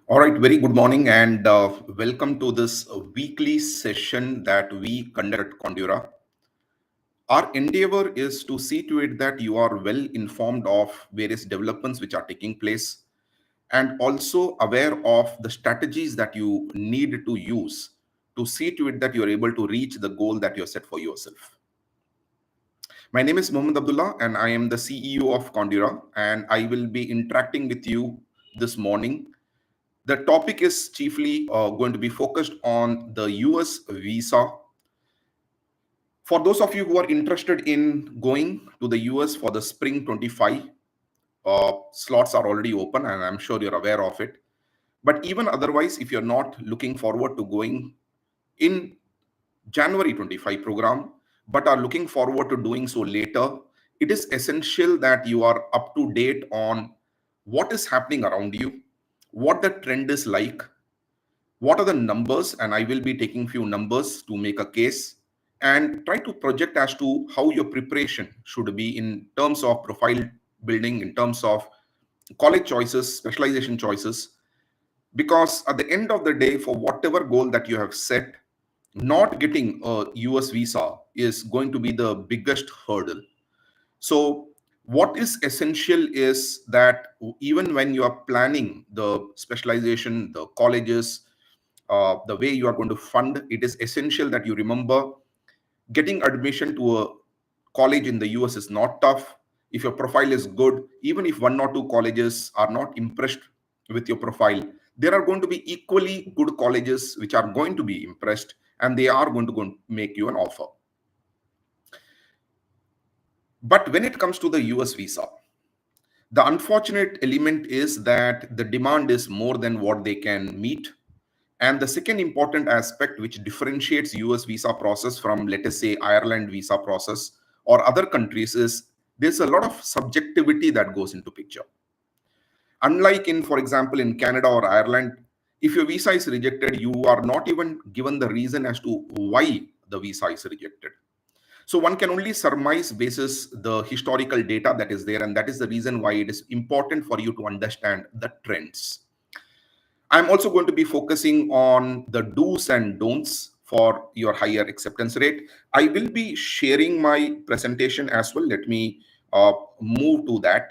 All right, very good morning and welcome to this weekly session that we conduct at Conduira. Our endeavor is to see to it that you are well informed of various developments which are taking place and also aware of the strategies that you need to use to see to it that you are able to reach the goal that you have set for yourself. My name is Mohammed Abdullah and I am the CEO of Conduira, and I will be interacting with you this morning. The topic is chiefly going to be focused on the US visa. For those of you who are interested in going to the US for the spring 25, slots are already open and I'm sure you're aware of it. But even otherwise, if you're not looking forward to going in January 25 program, but are looking forward to doing so later, it is essential that you are up to date on what is happening around you, what the trend is like, what are the numbers, and I will be taking few numbers to make a case and try to project as to how your preparation should be in terms of profile building, in terms of college choices, specialization choices. Because at the end of the day, for whatever goal that you have set, not getting a US visa is going to be the biggest hurdle. So what is essential is that even when you are planning the specialization, the colleges, the way you are going to fund, it is essential that you remember getting admission to a college in the US is not tough. If your profile is good, even if one or two colleges are not impressed with your profile, there are going to be equally good colleges which are going to be impressed and they are going to make you an offer. But when it comes to the US visa, the unfortunate element is that the demand is more than what they can meet. And the second important aspect which differentiates US visa process from, let us say, Ireland visa process or other countries is there's a lot of subjectivity that goes into picture. Unlike in, for example, in Canada or Ireland, if your visa is rejected, you are not even given the reason as to why the visa is rejected. So one can only surmise basis the historical data that is there, and that is the reason why it is important for you to understand the trends. I'm also going to be focusing on the do's and don'ts for your higher acceptance rate. I will be sharing my presentation as well. Let me move to that.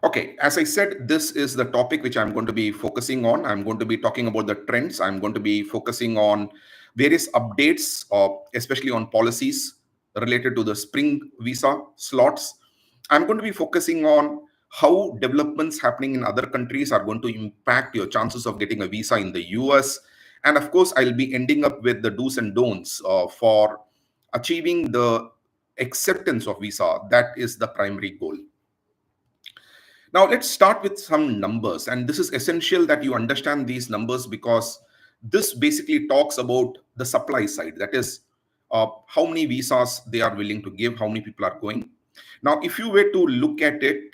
Okay, as I said, this is the topic which I'm going to be focusing on. I'm going to be talking about the trends. I'm going to be focusing on various updates, especially on policies related to the spring visa slots. I'm going to be focusing on how developments happening in other countries are going to impact your chances of getting a visa in the US. And of course, I'll be ending up with the do's and don'ts for achieving the acceptance of visa. That is the primary goal. Now, let's start with some numbers. And this is essential that you understand these numbers because this basically talks about the supply side. That is, how many visas they are willing to give, how many people are going. Now, if you were to look at it,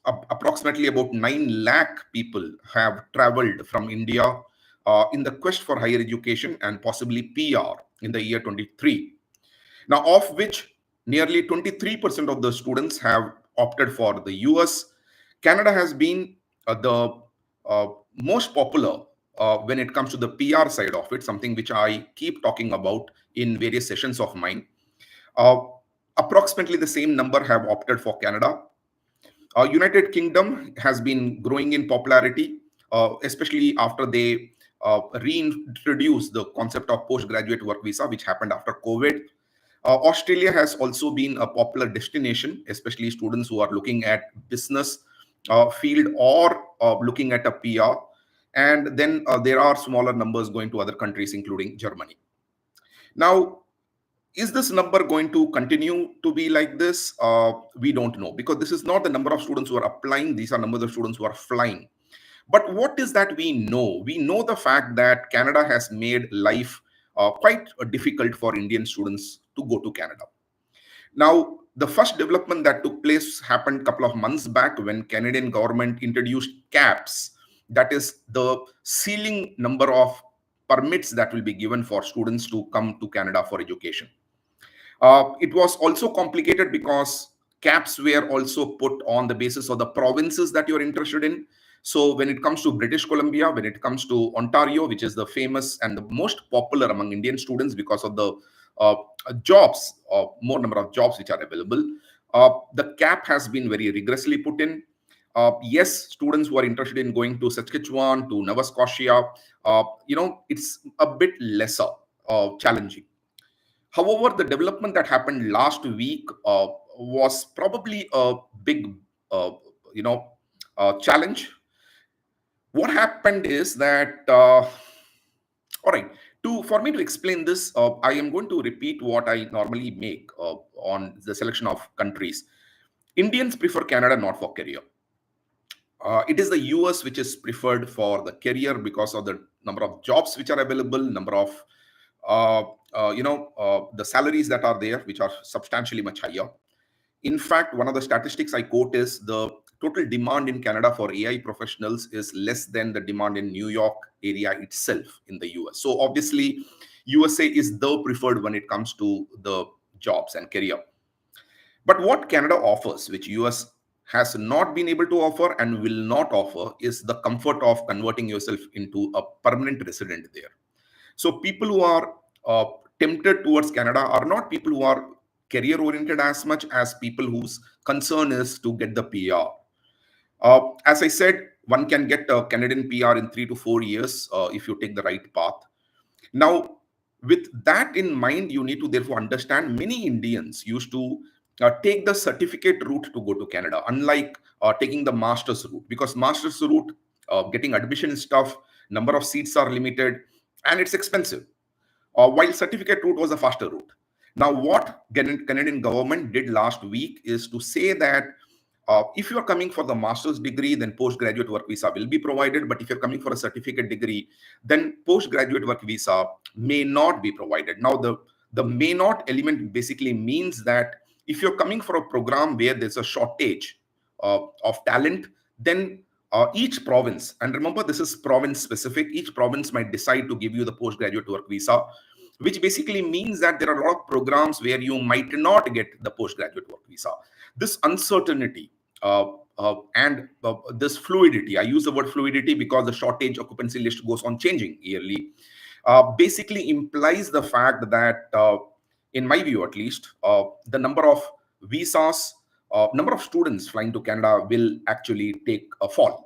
approximately about 9 lakh people have traveled from India in the quest for higher education and possibly PR in the year 23. Now, of which nearly 23% of the students have opted for the US. Canada has been the most popular when it comes to the PR side of it, something which I keep talking about in various sessions of mine. Uh, Approximately the same number have opted for Canada. United Kingdom has been growing in popularity, especially after they reintroduced the concept of postgraduate work visa, which happened after COVID. Australia has also been a popular destination, especially students who are looking at business field or looking at a PR. And then there are smaller numbers going to other countries, including Germany. Now, is this number going to continue to be like this? We don't know, because this is not the number of students who are applying. These are numbers of students who are flying. But what is that we know? We know the fact that Canada has made life quite difficult for Indian students to go to Canada. Now, the first development that took place happened a couple of months back when Canadian government introduced caps. That is the ceiling number of permits that will be given for students to come to Canada for education. It was also complicated because caps were also put on the basis of the provinces that you're interested in. So when it comes to British Columbia, when it comes to Ontario, which is the famous and the most popular among Indian students because of the uh, jobs, more number of jobs which are available, the cap has been very rigorously put in. Yes, students who are interested in going to Saskatchewan, to Nova Scotia, it's a bit lesser challenging. However, the development that happened last week was probably a big, uh, you know, challenge. What happened is that, all right, for me to explain this, I am going to repeat what I normally make on the selection of countries. Indians prefer Canada not for career. It is the US which is preferred for the career because of the number of jobs which are available, number of the salaries that are there, which are substantially much higher. In fact, one of the statistics I quote is the total demand in Canada for AI professionals is less than the demand in New York area itself in the US. So obviously, USA is the preferred when it comes to the jobs and career. But what Canada offers, which US has not been able to offer and will not offer, is the comfort of converting yourself into a permanent resident there. So people who are uh, tempted towards Canada are not people who are career oriented as much as people whose concern is to get the PR. As I said, one can get a Canadian PR in 3 to 4 years if you take the right path. Now, with that in mind, you need to therefore understand many Indians used to take the certificate route to go to Canada, unlike taking the master's route, because master's route, getting admission stuff, number of seats are limited, and it's expensive. While certificate route was a faster route. Now, what Canadian government did last week is to say that if you are coming for the master's degree, then postgraduate work visa will be provided. But if you're coming for a certificate degree, then postgraduate work visa may not be provided. Now, the may not element basically means that if you're coming for a program where there's a shortage of talent, then each province, and remember this is province specific, each province might decide to give you the postgraduate work visa, which basically means that there are a lot of programs where you might not get the postgraduate work visa. This uncertainty and this fluidity, I use the word fluidity because the shortage occupancy list goes on changing yearly, basically implies the fact that, in my view at least, the number of visas, number of students flying to Canada will actually take a fall.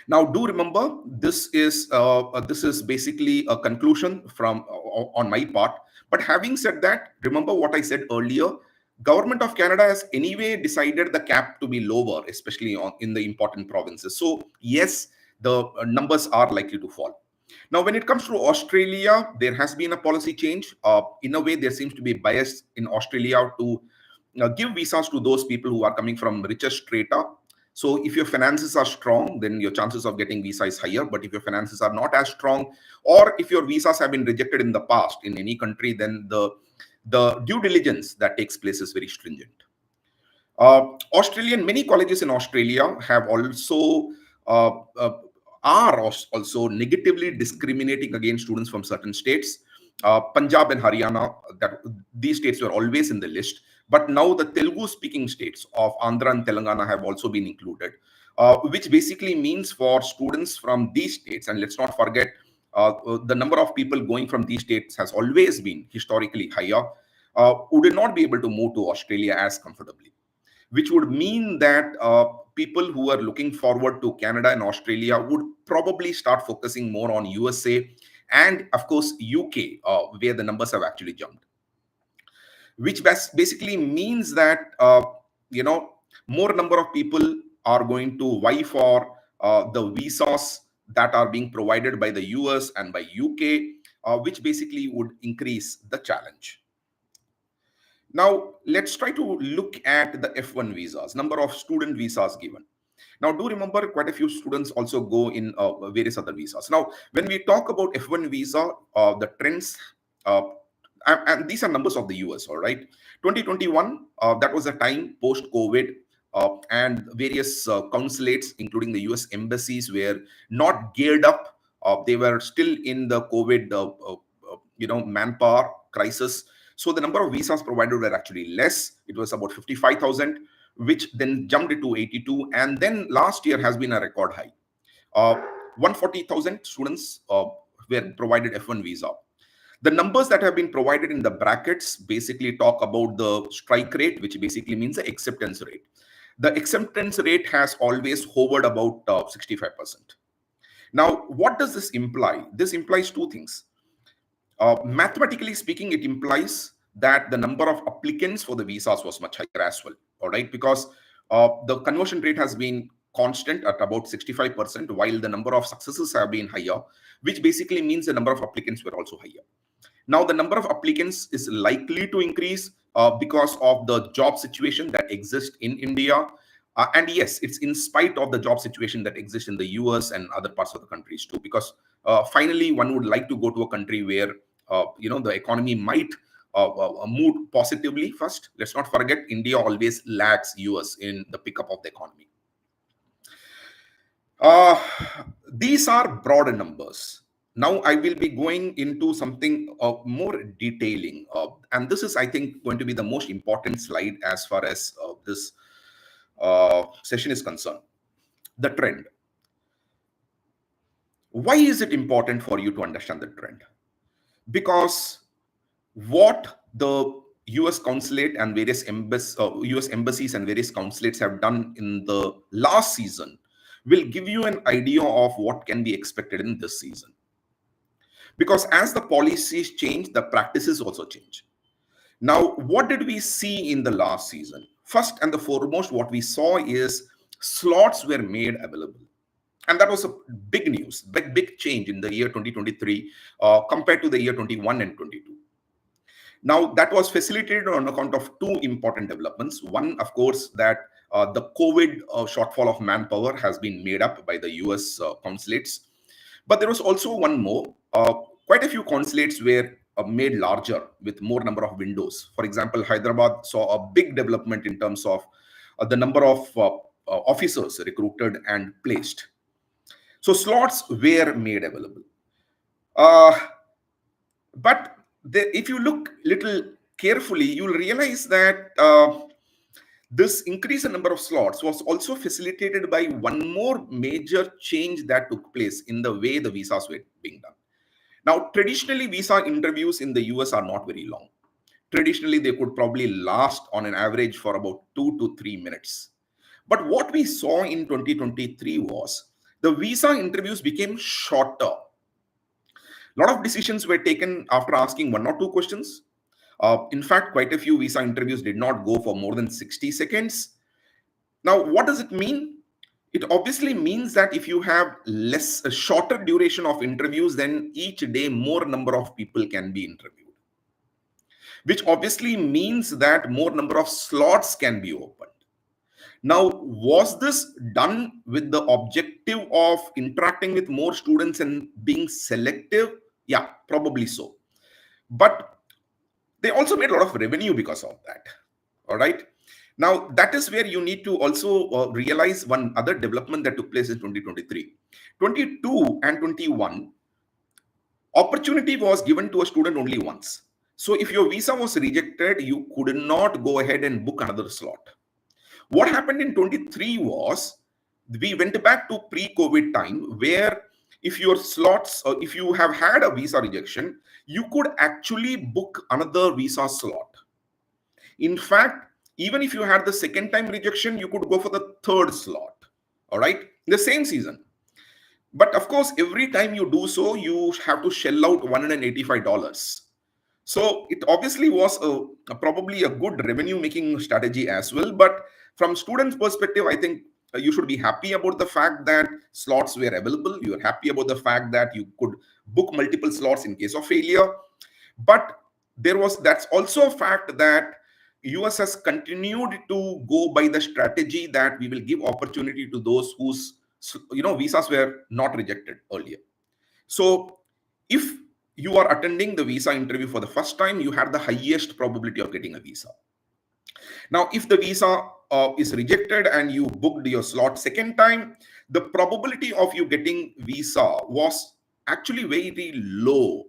Now, do remember this is basically a conclusion from on my part. But having said that, remember what I said earlier. Government of Canada has anyway decided the cap to be lower, especially in the important provinces. So yes, the numbers are likely to fall. Now, when it comes to Australia, there has been a policy change. In a way, there seems to be bias in Australia to give visas to those people who are coming from richer strata. So if your finances are strong, then your chances of getting visa is higher. But if your finances are not as strong, or if your visas have been rejected in the past in any country, then the due diligence that takes place is very stringent. Many colleges in Australia have also are also negatively discriminating against students from certain states. Punjab and Haryana, that these states were always in the list, but now the Telugu-speaking states of Andhra and Telangana have also been included, which basically means for students from these states, and let's not forget, the number of people going from these states has always been historically higher, would not be able to move to Australia as comfortably, which would mean that people who are looking forward to Canada and Australia would probably start focusing more on USA and, of course, UK, where the numbers have actually jumped. Which basically means that more number of people are going to vie for the visas that are being provided by the US and by UK, which basically would increase the challenge. Now, let's try to look at the F1 visas, number of student visas given. Now, do remember quite a few students also go in various other visas. Now, when we talk about F1 visa, the trends, uh, and these are numbers of the US, all right? 2021, that was a time post-COVID, and various consulates, including the US embassies, were not geared up. They were still in the COVID, manpower crisis. So the number of visas provided were actually less. It was about 55,000, which then jumped to 82. And then last year has been a record high. 140,000 students were provided F1 visa. The numbers that have been provided in the brackets basically talk about the strike rate, which basically means the acceptance rate. The acceptance rate has always hovered about 65%. Now, what does this imply? This implies two things. Mathematically speaking, it implies that the number of applicants for the visas was much higher as well. All right, because the conversion rate has been constant at about 65%, while the number of successes have been higher, which basically means the number of applicants were also higher. Now, the number of applicants is likely to increase because of the job situation that exists in India. And yes, it's in spite of the job situation that exists in the US and other parts of the countries too, because finally, one would like to go to a country where, the economy might move positively first. Let's not forget, India always lags US in the pickup of the economy. These are broad numbers. Now I will be going into something more detailing. And this is, I think, going to be the most important slide as far as this session is concerned. The trend. Why is it important for you to understand the trend? Because what the US consulate and various US embassies and various consulates have done in the last season will give you an idea of what can be expected in this season. Because as the policies change, the practices also change. Now, what did we see in the last season? First and the foremost, what we saw is slots were made available. And that was a big news, big change in the year 2023 compared to the year 21 and 22. Now, that was facilitated on account of two important developments. One, of course, that the COVID shortfall of manpower has been made up by the US consulates. But there was also one more. Quite a few consulates were made larger with more number of windows. For example, Hyderabad saw a big development in terms of the number of officers recruited and placed. So slots were made available. But if you look little carefully, you'll realize that this increase in number of slots was also facilitated by one more major change that took place in the way the visas were being done. Now, traditionally, visa interviews in the US are not very long. Traditionally, they could probably last on an average for about 2 to 3 minutes. But what we saw in 2023 was the visa interviews became shorter. A lot of decisions were taken after asking one or two questions. In fact, quite a few visa interviews did not go for more than 60 seconds. Now, what does it mean? It obviously means that if you have a shorter duration of interviews, then each day more number of people can be interviewed, which obviously means that more number of slots can be opened. Now, was this done with the objective of interacting with more students and being selective? Yeah, probably so. But they also made a lot of revenue because of that. All right. Now, that is where you need to also realize one other development that took place in 2023. 22 and 21, opportunity was given to a student only once. So if your visa was rejected, you could not go ahead and book another slot. What happened in 23 was we went back to pre-COVID time where if your slots, or if you have had a visa rejection, you could actually book another visa slot. In fact, even if you had the second time rejection, you could go for the third slot, all right, in the same season. But of course, every time you do so, you have to shell out $185. So it obviously was probably a good revenue making strategy as well. But from students' perspective, I think you should be happy about the fact that slots were available. You are happy about the fact that you could book multiple slots in case of failure. But that's also a fact that US has continued to go by the strategy that we will give opportunity to those whose visas were not rejected earlier. So if you are attending the visa interview for the first time, you have the highest probability of getting a visa. Now, if the visa is rejected and you booked your slot second time, the probability of you getting visa was actually very low,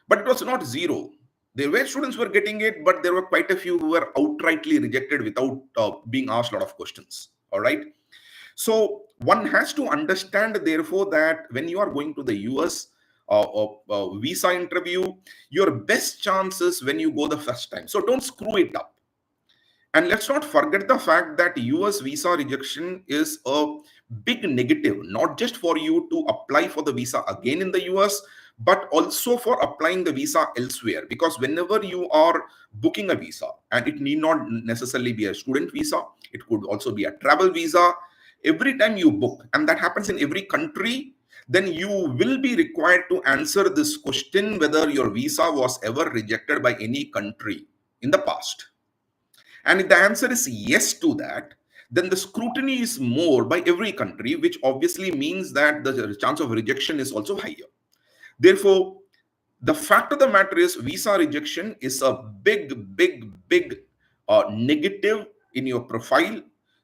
but it was not zero. There were students who were getting it, but there were quite a few who were outrightly rejected without being asked a lot of questions. All right. So one has to understand, therefore, that when you are going to the US visa interview, your best chances when you go the first time. So don't screw it up. And let's not forget the fact that US visa rejection is a big negative, not just for you to apply for the visa again in the US, but also for applying the visa elsewhere. Because whenever you are booking a visa, and it need not necessarily be a student visa, it could also be a travel visa. Every time you book, and that happens in every country, then you will be required to answer this question whether your visa was ever rejected by any country in the past. And if the answer is yes to that, then the scrutiny is more by every country, which obviously means that the chance of rejection is also higher. Therefore, the fact of the matter is visa rejection is a big negative in your profile.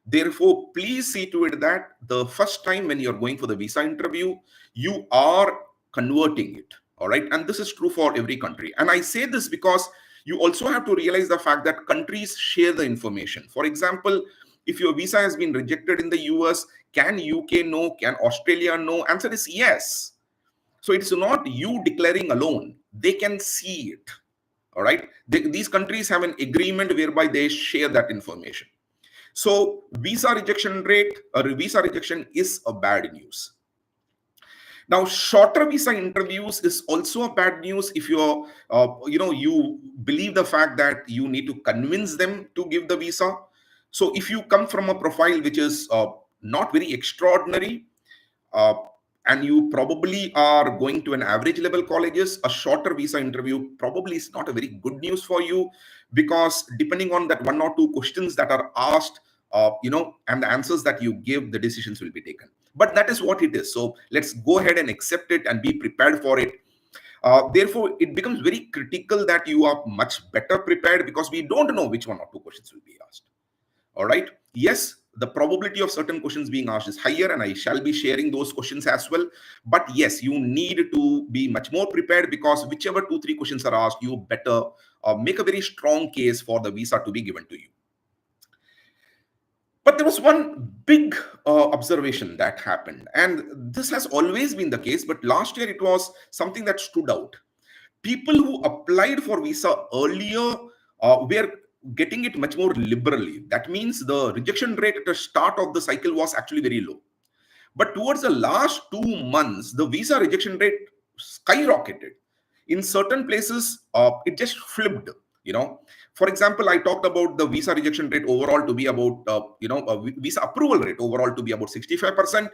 Therefore, please see to it that the first time when you're going for the visa interview, you are converting it. All right. And this is true for every country. And I say this because you also have to realize the fact that countries share the information. For example, if your visa has been rejected in the US, can UK know? Can Australia know? Answer is yes. So it's not you declaring alone. They can see it. All right. These countries have an agreement whereby they share that information. So visa rejection rate or visa rejection is a bad news. Now, shorter visa interviews is also a bad news if you're, you believe the fact that you need to convince them to give the visa. So if you come from a profile which is not very extraordinary, uh, and you probably are going to an average level colleges, a shorter visa interview probably is not a very good news for you, because depending on that one or two questions that are asked, and the answers that you give, the decisions will be taken. But that is what it is. So let's go ahead and accept it and be prepared for it. Therefore, it becomes very critical that you are much better prepared, because we don't know which one or two questions will be asked. All right. Yes, the probability of certain questions being asked is higher, and I shall be sharing those questions as well. But yes, you need to be much more prepared, because whichever 2-3 questions are asked, you better make a very strong case for the visa to be given to you. But there was one big observation that happened, and this has always been the case, but last year it was something that stood out. People who applied for visa earlier were getting it much more liberally. That means the rejection rate at the start of the cycle was actually very low. But towards the last 2 months, the visa rejection rate skyrocketed. In certain places, it just flipped. For example, I talked about the visa rejection rate overall to be about, visa approval rate overall to be about 65%.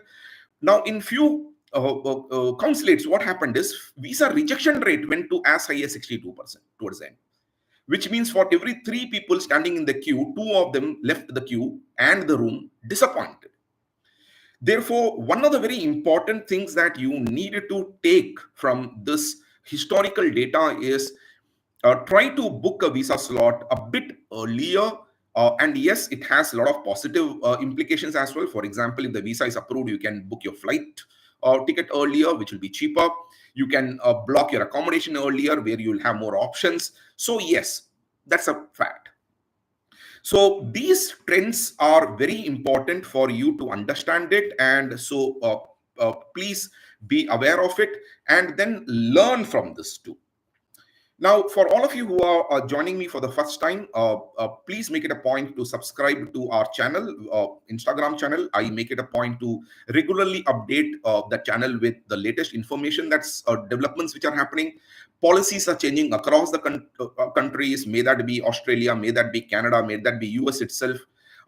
Now, in few consulates, what happened is visa rejection rate went to as high as 62% towards the end, which means for every 3 people standing in the queue, 2 of them left the queue and the room disappointed. Therefore, one of the very important things that you need to take from this historical data is try to book a visa slot a bit earlier. And yes, it has a lot of positive implications as well. For example, if the visa is approved, you can book your flight ticket earlier, which will be cheaper. You can block your accommodation earlier, where you'll have more options. So yes, that's a fact. So these trends are very important for you to understand it. And so please be aware of it and then learn from this too. Now, for all of you who are joining me for the first time, please make it a point to subscribe to our channel, Instagram channel. I make it a point to regularly update the channel with the latest information, that's developments which are happening. Policies are changing across the countries, may that be Australia, may that be Canada, may that be US itself.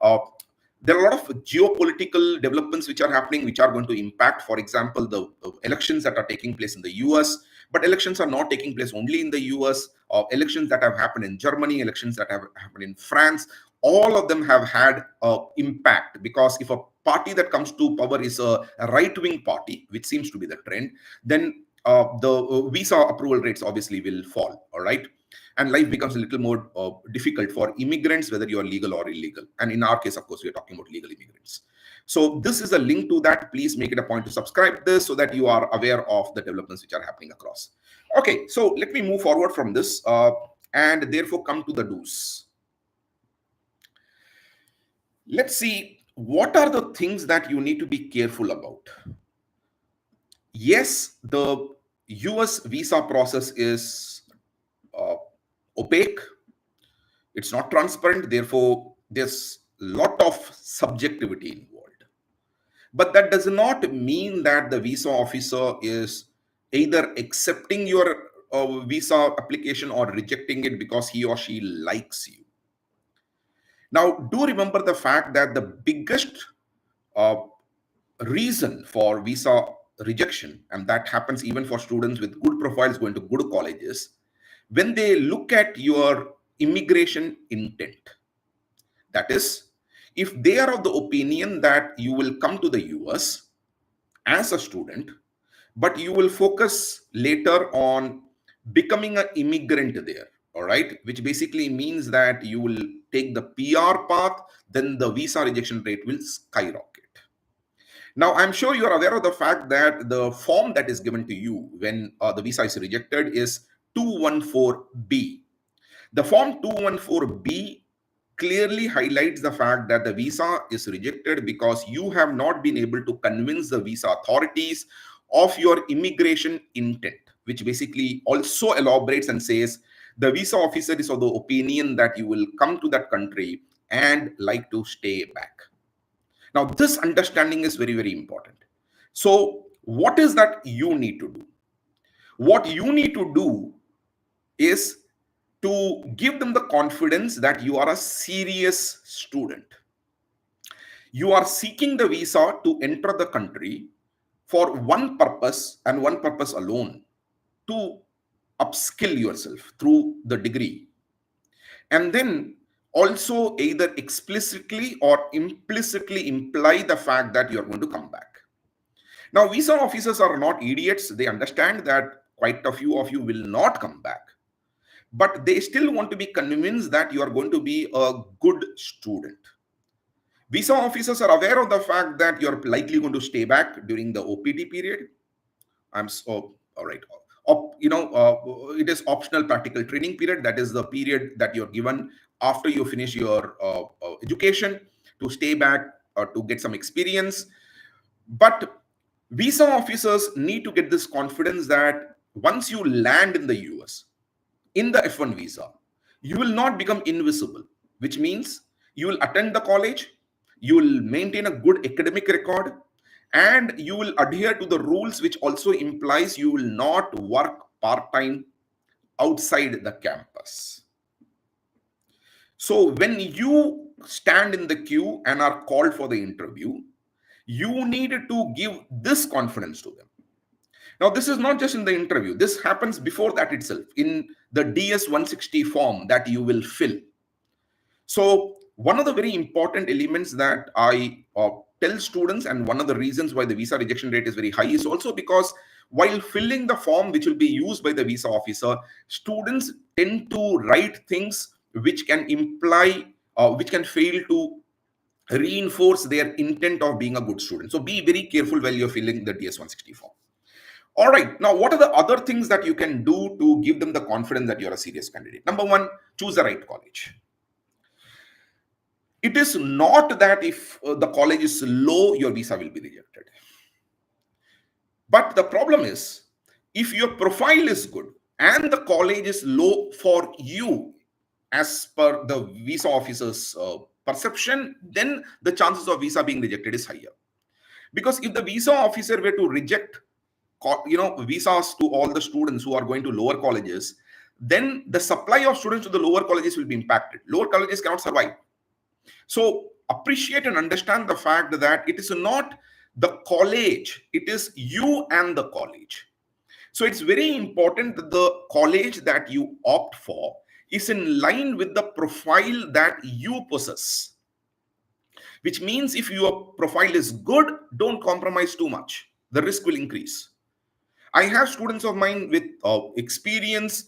There are a lot of geopolitical developments which are happening, which are going to impact, for example, the elections that are taking place in the US. But elections are not taking place only in the US. Elections that have happened in Germany, elections that have happened in France, all of them have had impact, because if a party that comes to power is a right-wing party, which seems to be the trend, then the visa approval rates obviously will fall. All right. And life becomes a little more difficult for immigrants, whether you are legal or illegal. And in our case, of course, we are talking about legal immigrants. So this is a link to that. Please make it a point to subscribe this so that you are aware of the developments which are happening across. Okay, so let me move forward from this. and therefore come to the do's. Let's see, what are the things that you need to be careful about? Yes, the US visa process is uh, opaque, it's not transparent, therefore there's a lot of subjectivity involved. But that does not mean that the visa officer is either accepting your visa application or rejecting it because he or she likes you. Now, do remember the fact that the biggest uh, reason for visa rejection, and that happens even for students with good profiles going to good colleges, when they look at your immigration intent. That is, if they are of the opinion that you will come to the US as a student, but you will focus later on becoming an immigrant there, all right, which basically means that you will take the PR path, then the visa rejection rate will skyrocket. Now, I'm sure you are aware of the fact that the form that is given to you when the visa is rejected is 214B. The form 214B clearly highlights the fact that the visa is rejected because you have not been able to convince the visa authorities of your immigration intent, which basically also elaborates and says the visa officer is of the opinion that you will come to that country and like to stay back. Now, this understanding is very, very important. So, what is that you need to do? What you need to do is to give them the confidence that you are a serious student. You are seeking the visa to enter the country for one purpose and one purpose alone, to upskill yourself through the degree. And then also either explicitly or implicitly imply the fact that you're going to come back. Now, visa officers are not idiots. They understand that quite a few of you will not come back, but they still want to be convinced that you are going to be a good student. Visa officers are aware of the fact that you're likely going to stay back during the OPT period. I'm so all right. It is optional practical training period. That is the period that you're given after you finish your education to stay back or to get some experience. But visa officers need to get this confidence that once you land in the US, in the F1 visa, you will not become invisible, which means you will attend the college, you will maintain a good academic record, and you will adhere to the rules, which also implies you will not work part-time outside the campus. So when you stand in the queue and are called for the interview, you need to give this confidence to them. Now, this is not just in the interview. This happens before that itself in the DS 160 form that you will fill. So one of the very important elements that I tell students, and one of the reasons why the visa rejection rate is very high, is also because while filling the form which will be used by the visa officer, students tend to write things which can imply, which can fail to reinforce their intent of being a good student. So be very careful while you're filling the DS 160 form. All right. Now, what are the other things that you can do to give them the confidence that you're a serious candidate? Number one, choose the right college. It is not that if the college is low, your visa will be rejected. But the problem is, if your profile is good and the college is low for you, as per the visa officer's perception, then the chances of visa being rejected is higher. Because if the visa officer were to reject visas to all the students who are going to lower colleges, then the supply of students to the lower colleges will be impacted. Lower colleges cannot survive. So appreciate and understand the fact that it is not the college, it is you and the college. So it's very important that the college that you opt for is in line with the profile that you possess. Which means if your profile is good, don't compromise too much. The risk will increase. I have students of mine with experience.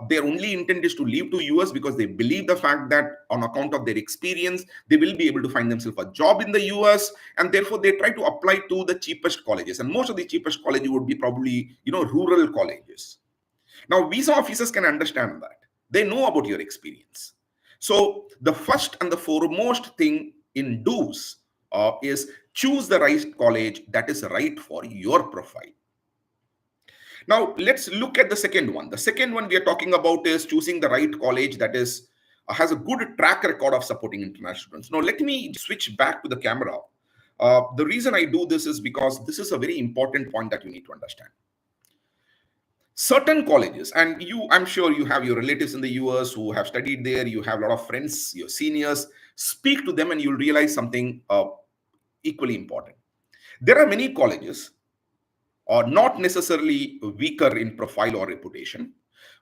Their only intent is to leave to US because they believe the fact that on account of their experience, they will be able to find themselves a job in the US, and therefore they try to apply to the cheapest colleges. And most of the cheapest colleges would be probably, rural colleges. Now, visa officers can understand that. They know about your experience. So the first and the foremost thing in do's is choose the right college that is right for your profile. Now let's look at the second one. The second one we are talking about is choosing the right college that is has a good track record of supporting international students. Now let me switch back to the camera. The reason I do this is because this is a very important point that you need to understand. Certain colleges, and I'm sure you have your relatives in the US who have studied there, you have a lot of friends, your seniors, speak to them and you'll realize something equally important. There are many colleges, not necessarily weaker in profile or reputation,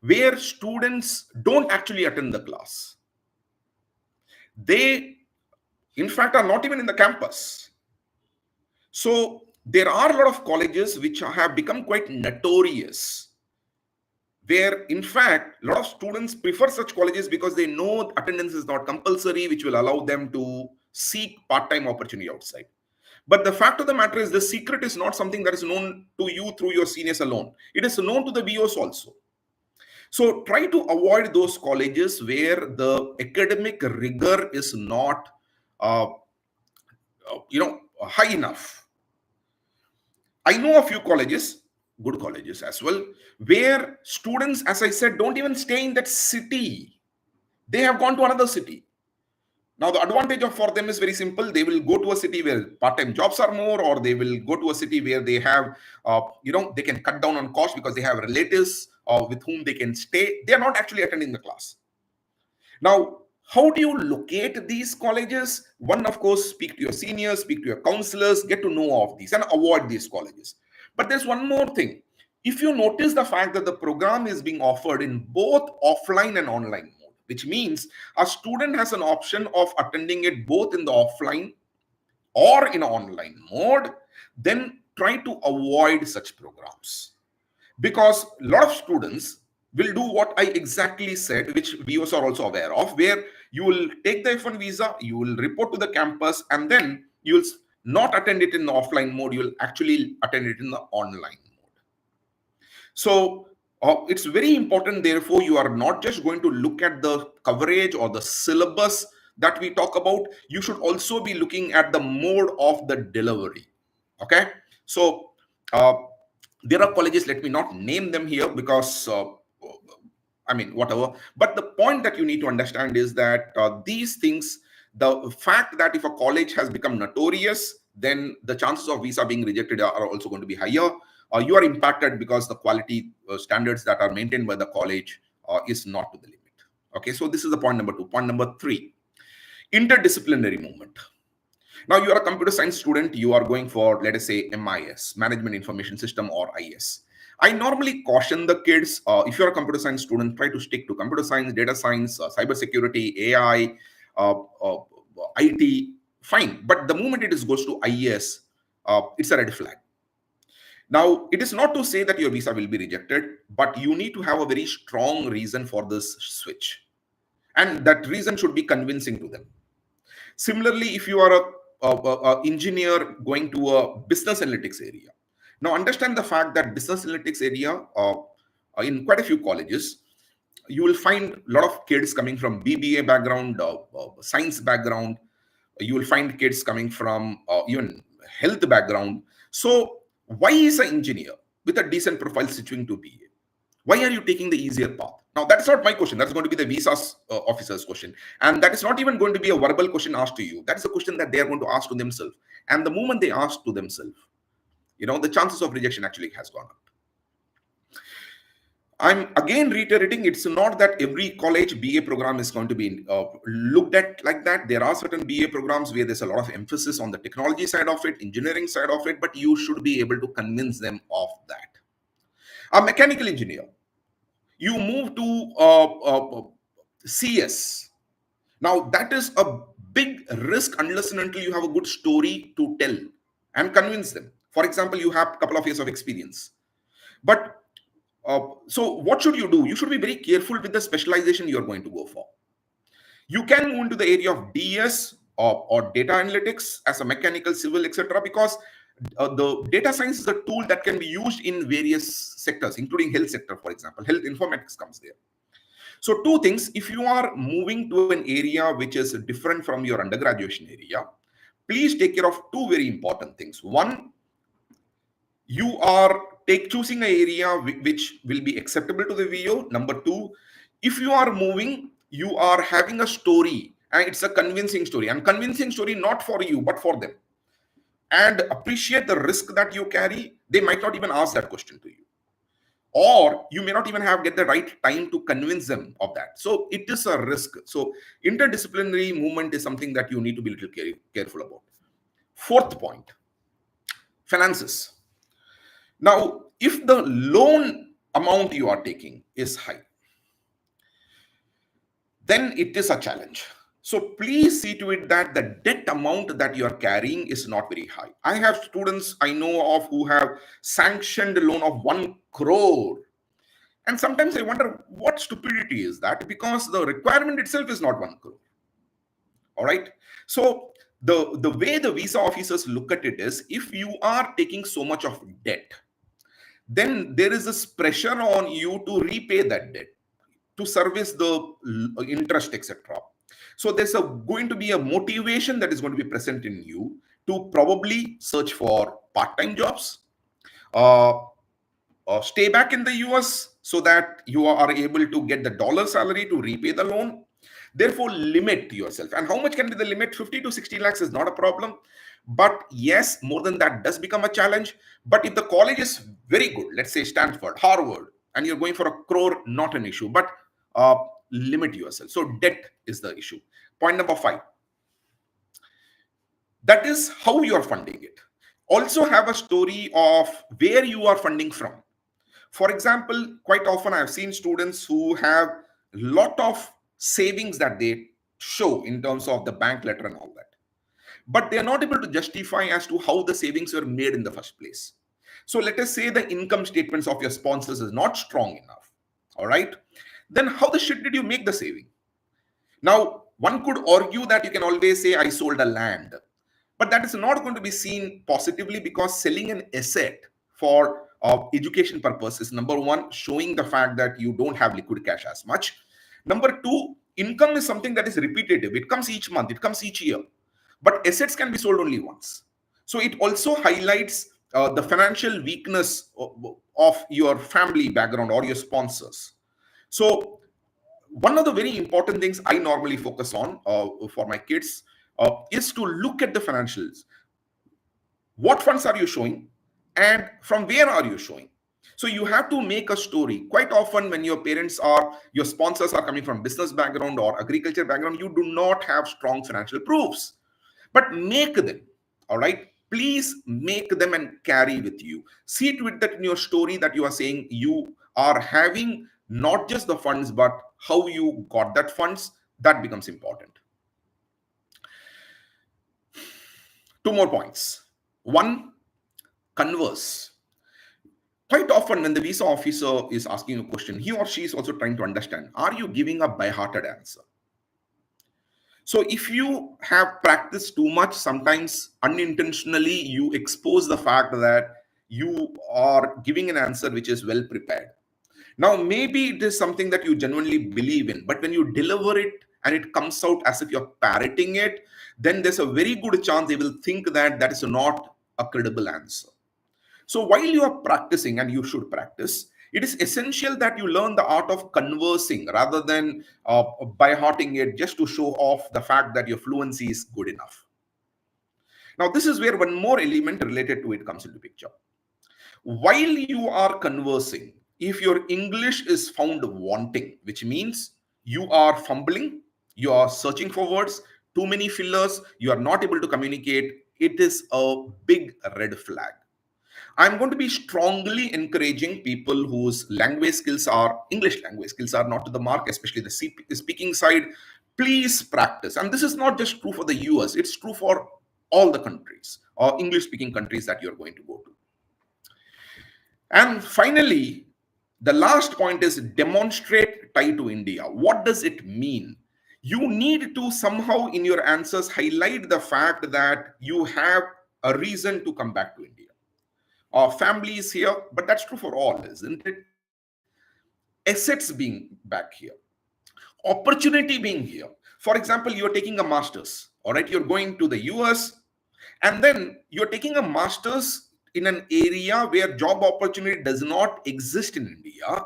where students don't actually attend the class. They, in fact, are not even in the campus. So there are a lot of colleges which have become quite notorious, where in fact a lot of students prefer such colleges because they know attendance is not compulsory, which will allow them to seek part-time opportunity outside. But the fact of the matter is, the secret is not something that is known to you through your seniors alone. It is known to the BOs also. So try to avoid those colleges where the academic rigor is not uh, high enough. I know a few colleges, good colleges as well, where students, as I said, don't even stay in that city. They have gone to another city. Now, the advantage for them is very simple. They will go to a city where part-time jobs are more, or they will go to a city where they have, they can cut down on cost because they have relatives with whom they can stay. They are not actually attending the class. Now, how do you locate these colleges? One, of course, speak to your seniors, speak to your counselors, get to know of these and avoid these colleges. But there's one more thing. If you notice the fact that the program is being offered in both offline and online mode, which means a student has an option of attending it both in the offline or in online mode, then try to avoid such programs. Because a lot of students will do what I exactly said, which viewers are also aware of, where you will take the F1 visa, you will report to the campus, and then you will not attend it in the offline mode, you will actually attend it in the online mode. So it's very important, therefore, you are not just going to look at the coverage or the syllabus that we talk about, you should also be looking at the mode of the delivery. Okay, so there are colleges, let me not name them here because whatever, but the point that you need to understand is that these things, the fact that if a college has become notorious, then the chances of visa being rejected are also going to be higher. You are impacted because the quality standards that are maintained by the college is not to the limit. Okay, so this is the point number 2. Point number 3, interdisciplinary movement. Now you are a computer science student, you are going for, let us say, MIS, Management Information System, or IS. I normally caution the kids, if you're a computer science student, try to stick to computer science, data science, cybersecurity, AI, IT, fine. But the moment it goes to IS, it's a red flag. Now, it is not to say that your visa will be rejected, but you need to have a very strong reason for this switch. And that reason should be convincing to them. Similarly, if you are a engineer going to a business analytics area, now understand the fact that business analytics area, in quite a few colleges, you will find a lot of kids coming from BBA background, science background. You will find kids coming from even health background. So why is an engineer with a decent profile switching to BA? Why are you taking the easier path? Now, that's not my question. That's going to be the visas officer's question. And that is not even going to be a verbal question asked to you. That's a question that they are going to ask to themselves. And the moment they ask to themselves, the chances of rejection actually has gone up. I'm again reiterating, it's not that every college BA program is going to be looked at like that. There are certain BA programs where there's a lot of emphasis on the technology side of it, engineering side of it, but you should be able to convince them of that. A mechanical engineer, you move to CS. Now, that is a big risk unless and until you have a good story to tell and convince them. For example, you have a couple of years of experience. But so what should you do? You should be very careful with the specialization you're going to go for. You can move into the area of DS or data analytics as a mechanical, civil, etc. because the data science is a tool that can be used in various sectors, including health sector, for example. Health informatics comes there. So two things, if you are moving to an area which is different from your undergraduation area, please take care of two very important things. One, you are choosing an area which will be acceptable to the VO. Number two, if you are moving, you are having a story and it's a convincing story, and convincing story not for you but for them, and appreciate the risk that you carry. They might not even ask that question to you, or you may not even have get the right time to convince them of that. So it is a risk. So interdisciplinary movement is something that you need to be a little careful about. Fourth point, finances. Now, if the loan amount you are taking is high, then it is a challenge. So please see to it that the debt amount that you are carrying is not very high. I have students I know of who have sanctioned a loan of 1 crore. And sometimes I wonder what stupidity is that, because the requirement itself is not 1 crore. All right. So the way the visa officers look at it is, if you are taking so much of debt, then there is this pressure on you to repay that debt, to service the interest, etc. So there's going to be a motivation that is going to be present in you to probably search for part-time jobs, uh, stay back in the US so that you are able to get the dollar salary to repay the loan. Therefore, limit yourself. And how much can be the limit? 50 to 60 lakhs is not a problem. But yes, more than that does become a challenge. But if the college is very good, let's say Stanford, Harvard, and you're going for a crore, not an issue. But uh, limit yourself. So debt is the issue. Point number 5. That is how you are funding it. Also have a story of where you are funding from. For example, quite often I've seen students who have a lot of savings that they show in terms of the bank letter and all that, but they are not able to justify as to how the savings were made in the first place. So let us say the income statements of your sponsors is not strong enough. All right. Then how the shit did you make the saving? Now, one could argue that you can always say, I sold a land. But that is not going to be seen positively, because selling an asset for education purpose is, number one, showing the fact that you don't have liquid cash as much. Number two, income is something that is repetitive. It comes each month, it comes each year. But assets can be sold only once. So it also highlights the financial weakness of your family background or your sponsors. So one of the very important things I normally focus on for my kids is to look at the financials. What funds are you showing, and from where are you showing? So you have to make a story. Quite often when your sponsors are coming from business background or agriculture background, you do not have strong financial proofs, but make them. All right, please make them and carry with you. See to it that in your story that you are saying you are having not just the funds, but how you got that funds. That becomes important. Two more points. One, converse. Quite often when the visa officer is asking a question, he or she is also trying to understand, are you giving a by-hearted answer? So if you have practiced too much, sometimes unintentionally you expose the fact that you are giving an answer which is well prepared. Now, maybe it is something that you genuinely believe in, but when you deliver it and it comes out as if you're parroting it, then there's a very good chance they will think that that is not a credible answer. So while you are practicing, and you should practice, it is essential that you learn the art of conversing rather than by hearting it just to show off the fact that your fluency is good enough. Now, this is where one more element related to it comes into picture. While you are conversing, if your English is found wanting, which means you are fumbling, you are searching for words, too many fillers, you are not able to communicate, it is a big red flag. I'm going to be strongly encouraging people whose English language skills are not to the mark, especially the speaking side. Please practice. And this is not just true for the US, it's true for all the countries or English speaking countries that you're going to go to. And finally, the last point is demonstrate tie to India. What does it mean? You need to somehow in your answers highlight the fact that you have a reason to come back to India. Our family is here, but that's true for all, isn't it? Assets being back here. Opportunity being here. For example, you're taking a master's, all right, you're going to the US, and then you're taking a master's in an area where job opportunity does not exist in India,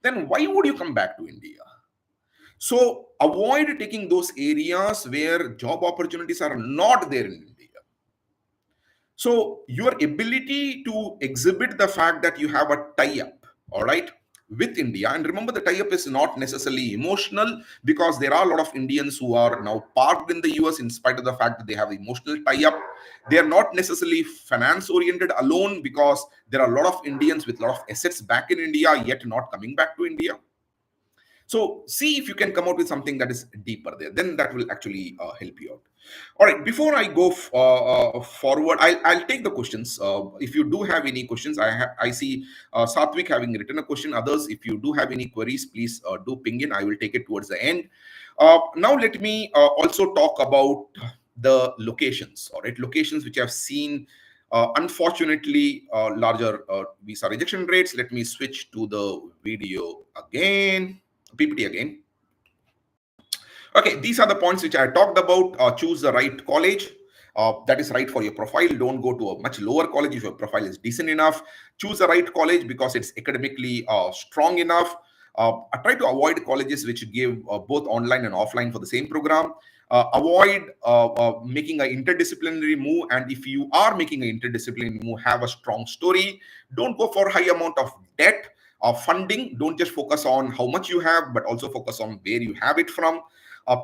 then why would you come back to India? So avoid taking those areas where job opportunities are not there in India. So your ability to exhibit the fact that you have a tie-up, all right, with India, and remember the tie-up is not necessarily emotional, because there are a lot of Indians who are now parked in the US in spite of the fact that they have emotional tie-up. They are not necessarily finance oriented alone, because there are a lot of Indians with a lot of assets back in India yet not coming back to India. So see if you can come out with something that is deeper there. Then that will actually help you out. All right. Before I go forward, I'll take the questions. If you do have any questions, I see Satvik having written a question. Others, if you do have any queries, please do ping in. I will take it towards the end. Now let me also talk about the locations. All right, locations which I've seen. Unfortunately, larger visa rejection rates. Let me switch to the video again. PPT again. Okay, these are the points which I talked about. Choose the right college that is right for your profile. Don't go to a much lower college if your profile is decent enough. Choose the right college because it's academically strong enough. I try to avoid colleges which give both online and offline for the same program. Avoid making an interdisciplinary move, and if you are making an interdisciplinary move, have a strong story. Don't go for high amount of debt or funding. Don't just focus on how much you have, but also focus on where you have it from.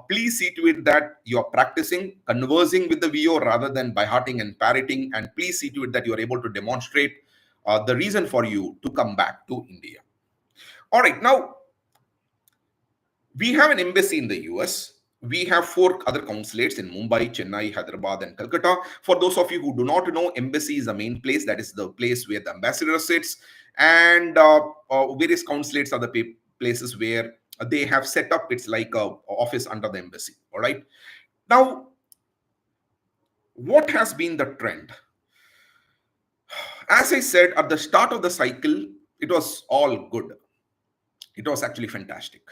Please see to it that you're practicing, conversing with the VO rather than by hearting and parroting. And please see to it that you're able to demonstrate the reason for you to come back to India. All right, now we have an embassy in the US. We have 4 other consulates in Mumbai, Chennai, Hyderabad, and Calcutta. For those of you who do not know, embassy is the main place. That is the place where the ambassador sits. And various consulates are the places where they have set up. It's like a office under the embassy. All right. Now, what has been the trend? As I said, at the start of the cycle, it was all good. It was actually fantastic.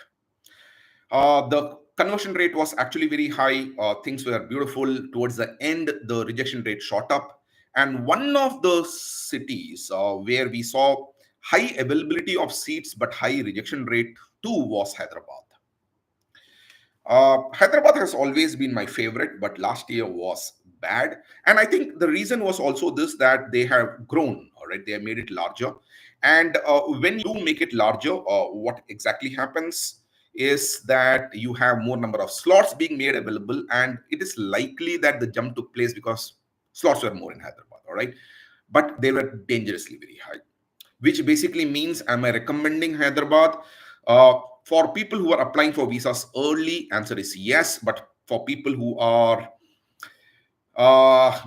The conversion rate was actually very high. Things were beautiful. Towards the end, the rejection rate shot up. And one of the cities where we saw high availability of seats but high rejection rate too was Hyderabad. Hyderabad has always been my favorite, but last year was bad. And I think the reason was also this, that they have grown, all right? They have made it larger. And when you make it larger, what exactly happens is that you have more number of slots being made available. And it is likely that the jump took place because slots were more in Hyderabad, all right? But they were dangerously very high, which basically means, am I recommending Hyderabad? For people who are applying for visas early, answer is yes. But for people who are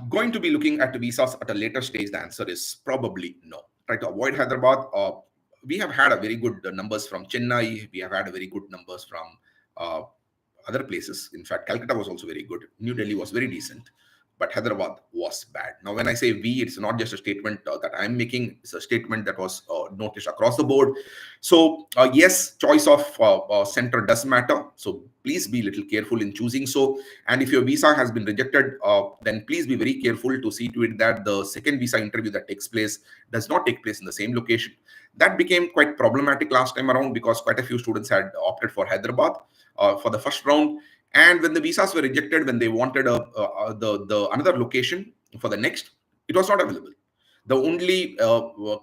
going to be looking at visas at a later stage, the answer is probably no. Try to avoid Hyderabad. We have had a very good numbers from Chennai. We have had a very good numbers from uh, other places. In fact, Calcutta was also very good. New Delhi was very decent, but Hyderabad was bad. Now, when I say we, it's not just a statement that I'm making. It's a statement that was noticed across the board. So, yes, choice of center does matter. So, please be a little careful in choosing. So, and if your visa has been rejected, then please be very careful to see to it that the second visa interview that takes place does not take place in the same location. That became quite problematic last time around because quite a few students had opted for Hyderabad for the first round, and when the visas were rejected, when they wanted the another location for the next, it was not available. The only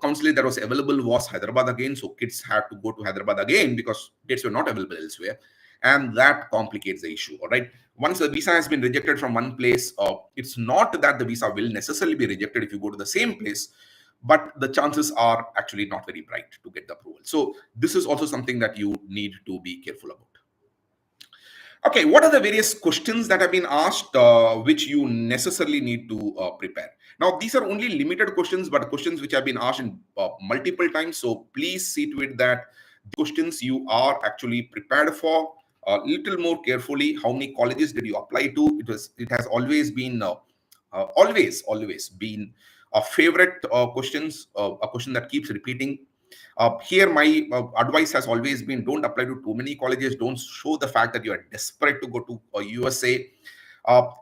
consulate that was available was Hyderabad again, so kids had to go to Hyderabad again because dates were not available elsewhere, and that complicates the issue. All right, once the visa has been rejected from one place, it's not that the visa will necessarily be rejected if you go to the same place, but the chances are actually not very bright to get the approval. So this is also something that you need to be careful about. Okay, what are the various questions that have been asked which you necessarily need to prepare? Now, these are only limited questions, but questions which have been asked in multiple times. So please see to it that the questions you are actually prepared for a little more carefully. How many colleges did you apply to? It has always been always been a favorite questions, a question that keeps repeating. Here, my advice has always been don't apply to too many colleges. Don't show the fact that you are desperate to go to USA.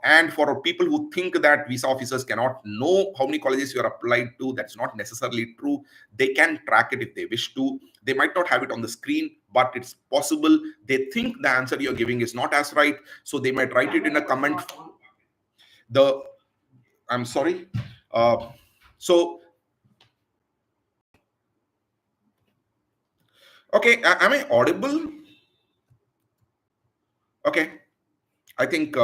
And for people who think that visa officers cannot know how many colleges you are applied to, that's not necessarily true. They can track it if they wish to. They might not have it on the screen, but it's possible. They think the answer you're giving is not as right, so they might write it in a comment. I'm sorry. So, okay, am I audible? Okay. I think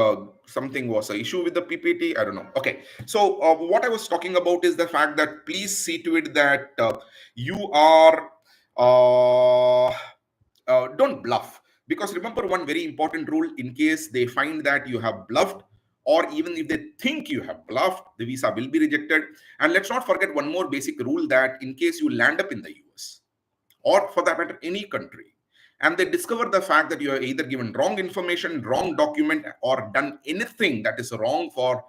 something was an issue with the PPT. I don't know. Okay. So what I was talking about is the fact that please see to it that you are uh, don't bluff, because remember one very important rule: in case they find that you have bluffed, or even if they think you have bluffed, the visa will be rejected. And let's not forget one more basic rule, that in case you land up in the US, or for that matter any country, and they discover the fact that you have either given wrong information, wrong document, or done anything that is wrong for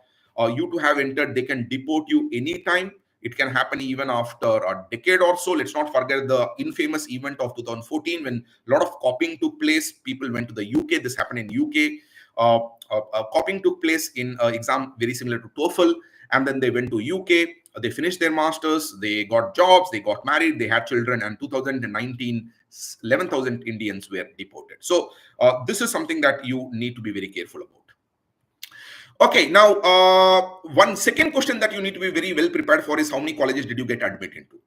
you to have entered, they can deport you anytime. It can happen even after a decade or so. Let's not forget the infamous event of 2014 when a lot of copying took place. People went to the UK. This happened in UK. Copying took place in an exam very similar to TOEFL, and then they went to UK. They finished their masters, they got jobs, they got married, they had children, and 2019, 11,000 Indians were deported. So this is something that you need to be very careful about. Okay, now one second question that you need to be very well prepared for is how many colleges did you get admitted to?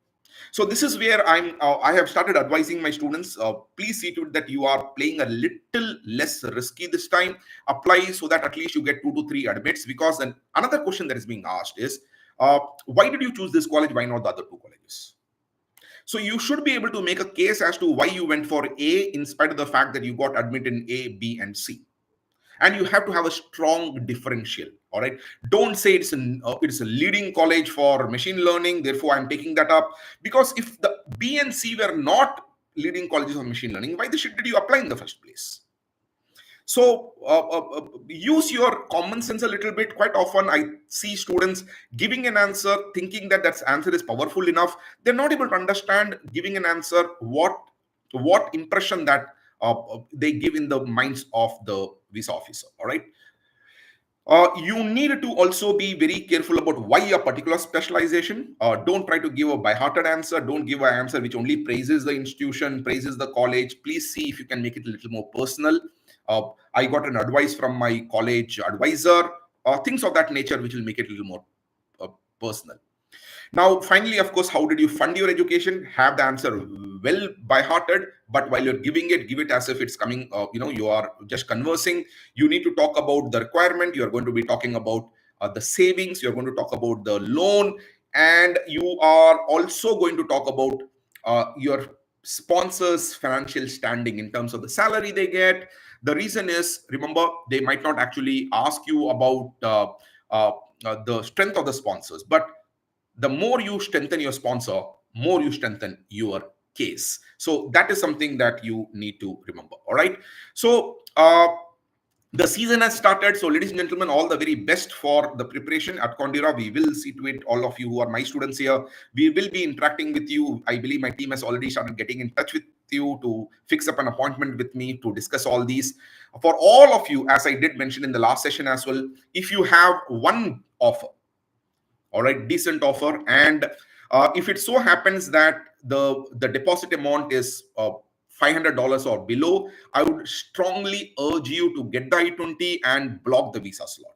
So this is where I have started advising my students. Please see to it that you are playing a little less risky this time. Apply so that at least you get 2 to 3 admits. Because then another question that is being asked is, why did you choose this college? Why not the other 2 colleges? So you should be able to make a case as to why you went for A in spite of the fact that you got admitted in A, B, and C. And you have to have a strong differential. All right, don't say it's a leading college for machine learning, therefore I'm taking that up. Because if the B and C were not leading colleges of machine learning, why the shit did you apply in the first place? So use your common sense a little bit. Quite often I see students giving an answer thinking that that answer is powerful enough. They're not able to understand, giving an answer, what impression that they give in the minds of the visa officer. All right. You need to also be very careful about why a particular specialization. Don't try to give a by-hearted answer. Don't give an answer which only praises the institution, praises the college. Please see if you can make it a little more personal. I got an advice from my college advisor, things of that nature, which will make it a little more personal. Now, finally, of course, how did you fund your education? Have the answer well by hearted, but while you're giving it, give it as if it's coming, you are just conversing. You need to talk about the requirement. You're going to be talking about the savings. You're going to talk about the loan. And you are also going to talk about your sponsors' financial standing in terms of the salary they get. The reason is, remember, they might not actually ask you about the strength of the sponsors, but the more you strengthen your sponsor, more you strengthen your case. So that is something that you need to remember. All right. So the season has started. So ladies and gentlemen, all the very best for the preparation at Conduira. We will see to it, all of you who are my students here, we will be interacting with you. I believe my team has already started getting in touch with you to fix up an appointment with me to discuss all these. For all of you, as I did mention in the last session as well, if you have one offer, all right, decent offer, and if it so happens that the deposit amount is $500 or below, I would strongly urge you to get the I-20 and block the visa slot.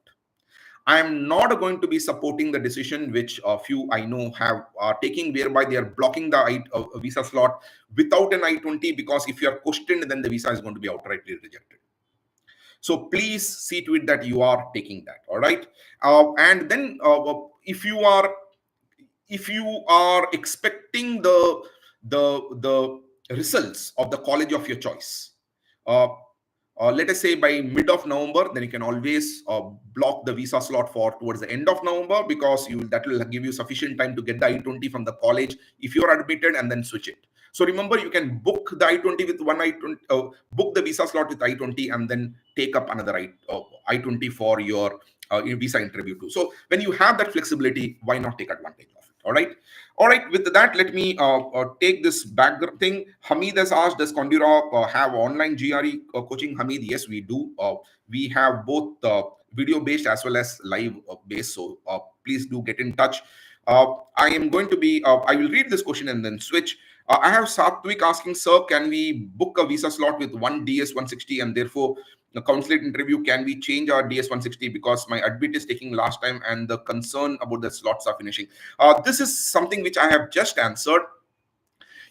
I am not going to be supporting the decision which a few I know are taking, whereby they are blocking the visa slot without an I-20, because if you are questioned, then the visa is going to be outrightly rejected. So please see to it that you are taking that. All right. And then if you are expecting the results of the college of your choice, let us say by mid of November, then you can always block the visa slot for towards the end of November, because that will give you sufficient time to get the I-20 from the college if you are admitted, and then switch it. So remember, you can book the I-20 with one I-20, book the visa slot with I-20, and then take up another I-20 for your visa interview too. So when you have that flexibility, why not take advantage of it? All right. All right. With that, let me take this background thing. Hamid has asked, does Conduira have online GRE coaching? Hamid, yes, we do. We have both video based as well as live based. So please do get in touch. I am going to be, I will read this question and then switch. I have Satwik asking, sir, can we book a visa slot with one DS 160 and therefore the consulate interview? Can we change our DS 160 because my admit is taking last time and the concern about the slots are finishing? This is something which I have just answered.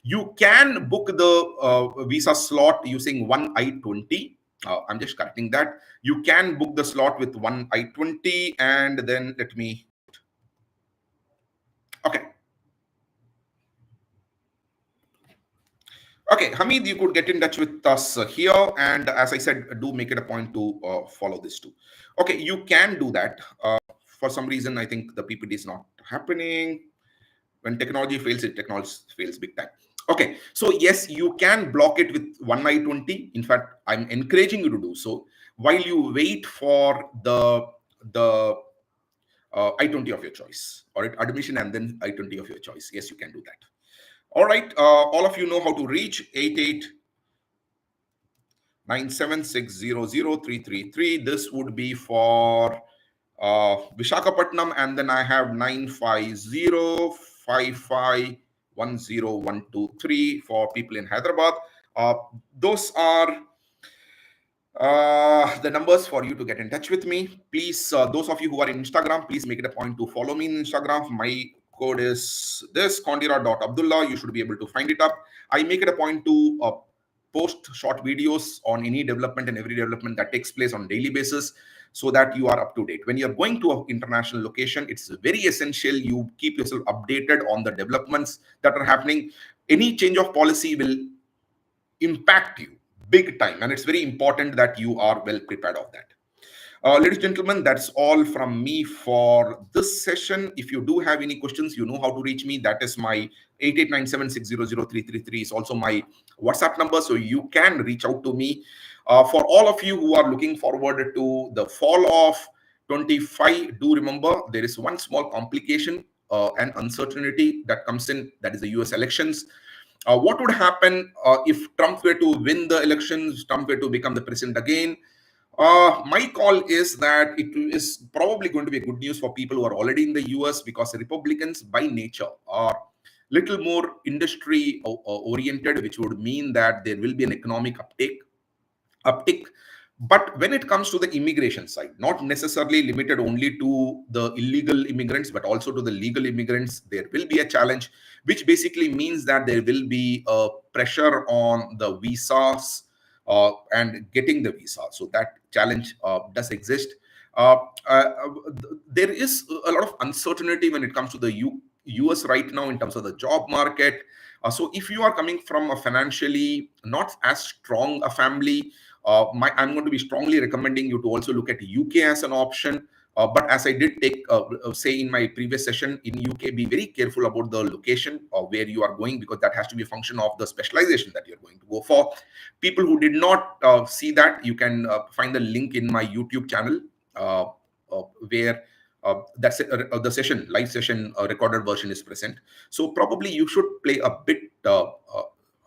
You can book the visa slot using one I-20. I'm just correcting that. You can book the slot with one I-20, and then let me. Okay. Okay, Hamid, you could get in touch with us here. And as I said, do make it a point to follow this too. Okay, you can do that. For some reason, I think the PPT is not happening. When technology fails, technology fails big time. Okay, so yes, you can block it with one I-20. In fact, I'm encouraging you to do so while you wait for the I-20 of your choice, or admission and then I-20 of your choice. Yes, you can do that. All right, all of you know how to reach 8897600333. This would be for Vishakhapatnam, and then I have 950551023 for people in Hyderabad. Those are the numbers for you to get in touch with me. Please, those of you who are in Instagram, please make it a point to follow me in Instagram. My code is this, Conduira.Abdullah. You should be able to find it up. I make it a point to post short videos on any development and every development that takes place on daily basis, so that you are up to date. When you're going to an international location, it's very essential you keep yourself updated on the developments that are happening. Any change of policy will impact you big time, and it's very important that you are well prepared of that. Ladies and gentlemen, that's all from me for this session. If you do have any questions, you know how to reach me. That is my 8897600333 is also my WhatsApp number, so you can reach out to me. For all of you who are looking forward to the fall of 25, do remember there is one small complication and uncertainty that comes in, that is the US elections. What would happen if Trump were to win the elections, Trump were to become the president again? My call is that it is probably going to be good news for people who are already in the US, because Republicans by nature are little more industry oriented, which would mean that there will be an economic uptick. But when it comes to the immigration side, not necessarily limited only to the illegal immigrants, but also to the legal immigrants, there will be a challenge, which basically means that there will be a pressure on the visas and getting the visa. So that challenge does exist. Uh, uh, there is a lot of uncertainty when it comes to the US right now in terms of the job market. So if you are coming from a financially not as strong a family, I'm going to be strongly recommending you to also look at UK as an option. But as I did say in my previous session, in UK, be very careful about the location of where you are going, because that has to be a function of the specialization that you're going to go for. People who did not see that, you can find the link in my YouTube channel where that's the session, live session recorded version is present. So probably you should play a bit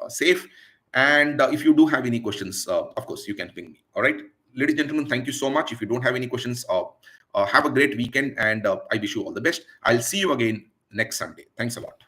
safe. And if you do have any questions, of course, you can ping me. All right, ladies and gentlemen, thank you so much. If you don't have any questions, have a great weekend, and I wish you all the best. I'll see you again next Sunday. Thanks a lot.